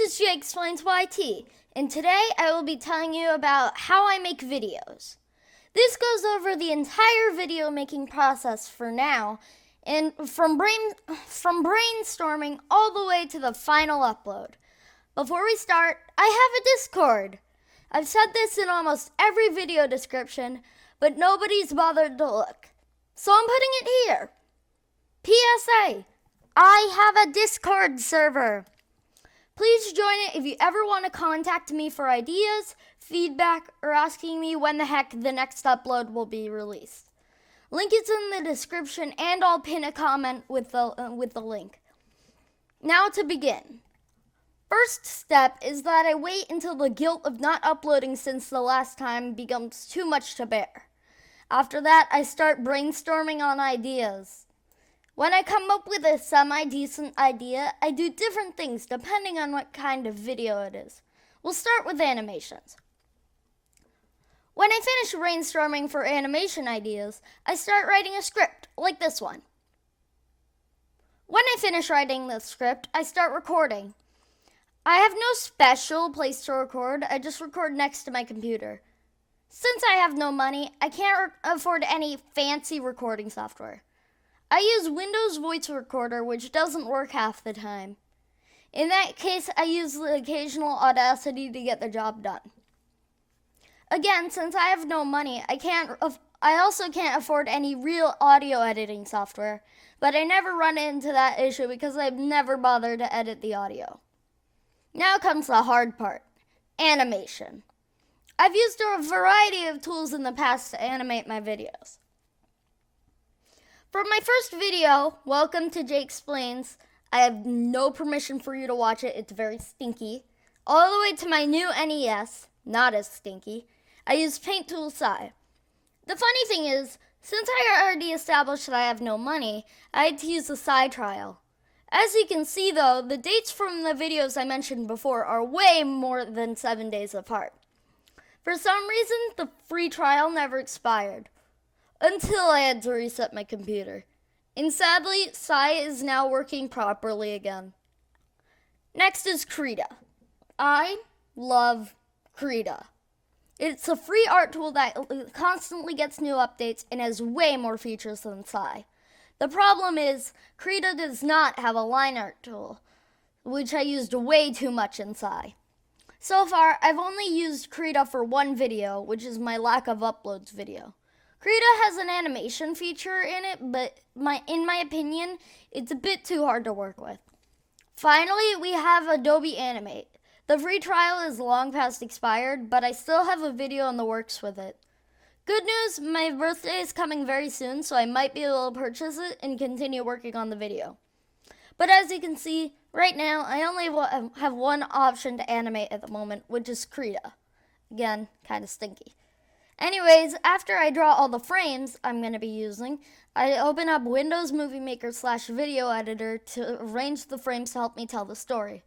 is JayExplainsYT, and today I will be telling you about how I make videos. This goes over the entire video making process for now, and from brainstorming all the way to the final upload. Before we start, I have a Discord. I've said this in almost every video description, but nobody's bothered to look. So I'm putting it here. PSA, I have a Discord server. Please join it if you ever want to contact me for ideas, feedback, or asking me when the heck the next upload will be released. Link is in the description, and I'll pin a comment with the link. Now to begin. First step is that I wait until the guilt of not uploading since the last time becomes too much to bear. After that, I start brainstorming on ideas. When I come up with a semi-decent idea, I do different things depending on what kind of video it is. We'll start with animations. When I finish brainstorming for animation ideas, I start writing a script, like this one. When I finish writing the script, I start recording. I have no special place to record, I just record next to my computer. Since I have no money, I can't afford any fancy recording software. I use Windows Voice Recorder, which doesn't work half the time. In that case, I use the occasional Audacity to get the job done. Again, since I have no money, I also can't afford any real audio editing software, but I never run into that issue because I've never bothered to edit the audio. Now comes the hard part, animation. I've used a variety of tools in the past to animate my videos. For my first video, welcome to Jay Explains. I have no permission for you to watch it, it's very stinky. All the way to my new NES, not as stinky, I use Paint Tool Sci. The funny thing is, since I already established that I have no money, I had to use the Sci trial. As you can see though, the dates from the videos I mentioned before are way more than 7 days apart. For some reason, the free trial never expired, until I had to reset my computer. And sadly, Sci is now working properly again. Next is Krita. I love Krita. It's a free art tool that constantly gets new updates and has way more features than Sci. The problem is, Krita does not have a line art tool, which I used way too much in Sci. So far, I've only used Krita for one video, which is my lack of uploads video. Krita has an animation feature in it, but in my opinion, it's a bit too hard to work with. Finally, we have Adobe Animate. The free trial is long past expired, but I still have a video in the works with it. Good news, my birthday is coming very soon, so I might be able to purchase it and continue working on the video. But as you can see, right now, I only have one option to animate at the moment, which is Krita. Again, kind of stinky. Anyways, after I draw all the frames I'm going to be using, I open up Windows Movie Maker / Video Editor to arrange the frames to help me tell the story,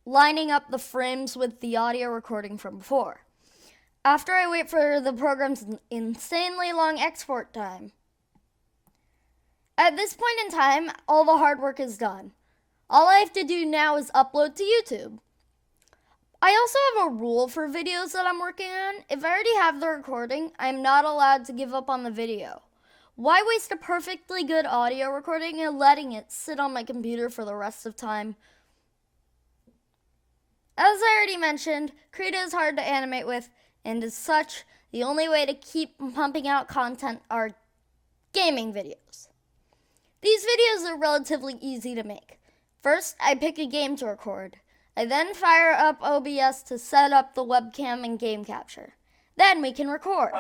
lining up the frames with the audio recording from before. After I wait for the program's insanely long export time. At this point in time, all the hard work is done. All I have to do now is upload to YouTube. I also have a rule for videos that I'm working on. If I already have the recording, I'm not allowed to give up on the video. Why waste a perfectly good audio recording and letting it sit on my computer for the rest of time? As I already mentioned, Krita is hard to animate with, and as such, the only way to keep pumping out content are gaming videos. These videos are relatively easy to make. First, I pick a game to record. I then fire up OBS to set up the webcam and game capture. Then we can record.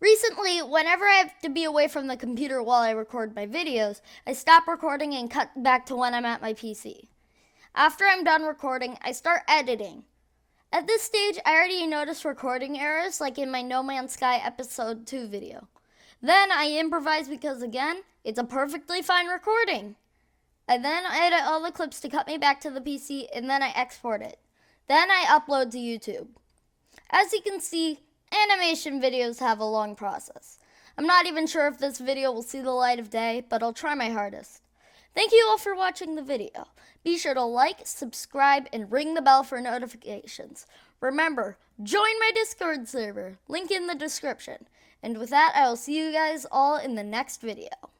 Recently, whenever I have to be away from the computer while I record my videos, I stop recording and cut back to when I'm at my PC. After I'm done recording, I start editing. At this stage, I already noticed recording errors like in my No Man's Sky episode 2 video. Then I improvise because again, it's a perfectly fine recording. I then edit all the clips to cut me back to the PC, and then I export it. Then I upload to YouTube. As you can see, animation videos have a long process. I'm not even sure if this video will see the light of day, but I'll try my hardest. Thank you all for watching the video. Be sure to like, subscribe, and ring the bell for notifications. Remember, join my Discord server, link in the description. And with that, I will see you guys all in the next video.